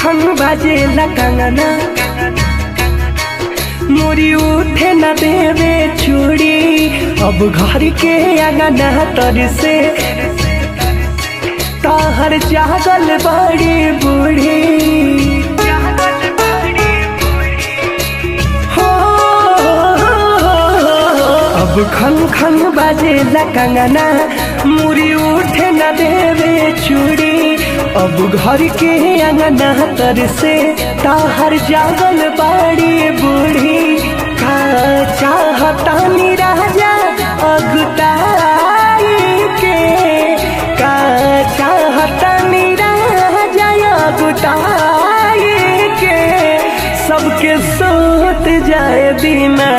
खन बाजे कंगना मोरी उठे न देवे चूड़ी अब घर के अंगना तर से ताहर जागल बड़ी बूढ़ी हो अब खन खन बाजे कंगना मोरी उठे न देवे चूड़ी अब घर के अंगना तर से ताहर जागल बड़ी बूढ़ी का चाहतानी राजा अगुताई के का चाहतानी राजा अगुताई के सबके सोत जाए दीना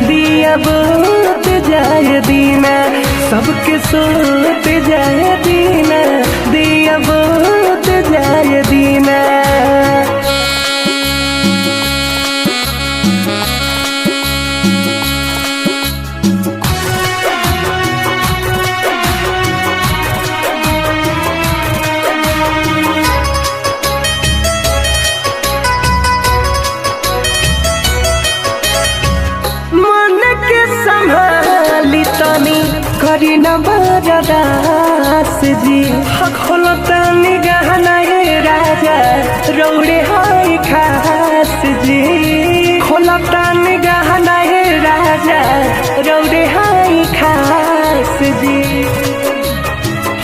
दिया बोत जाए दीना सबके सोत जाए दीना दिया बोत जाए दीना संभाली तनी करी न बरदास जी खोलतनी गहना हे राजा रौड़े हाय खास जी खोलतनी गहना हे राजा रौड़े हाय खास जी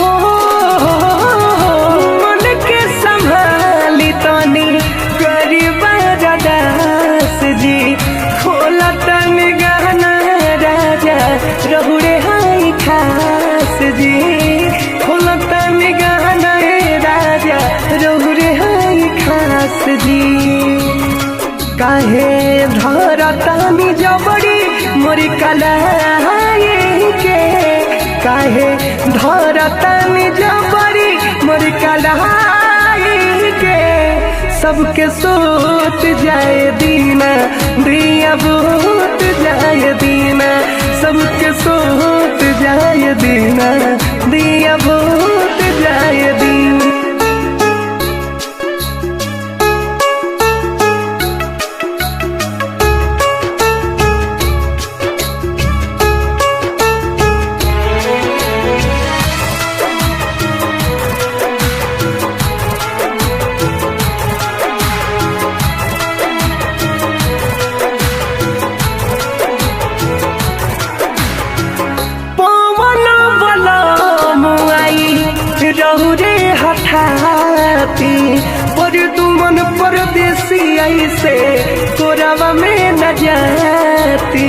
हो मन के संभाली तनी करी बरदास जी खोलतनी रहुरे हाय खास जी खोलतनी गहना हे राजा रहुरे हाय खास जी काहे धरतानी जबड़ी मोरी कलाई के काहे धरतानी जबड़ी मोरी कलाई के सबके सोत जाए दीना दिया बोत जाए दीना सबके सोत जाए दीना दिया बोत जाए दीना रहुरे हठाती पर तुमन परदेसी ऐसे कोरावा में न जाती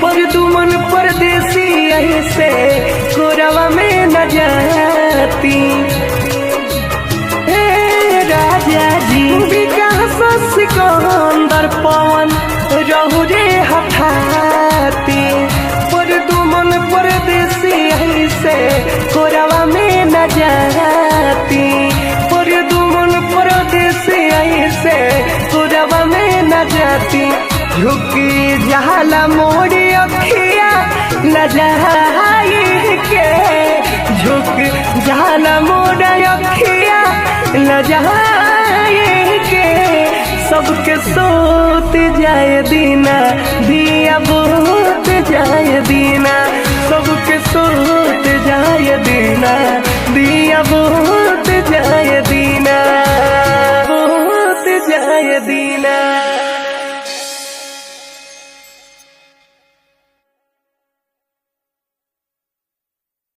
पर तुमन परदेसी ऐसे कोरावा में न जाती हे राजा जी विकास सिकंदर पवन रहुरे हठाती पर तुमन परदेसी ऐसे कोरावा में न जाती पर तुमन परदेसी ऐसे कोरावा में न जाती झुकी जाला मोड़ी अखिया लजाई के झुक जाला मोड़ा अखिया लजाई के सबके सोत जाए दीना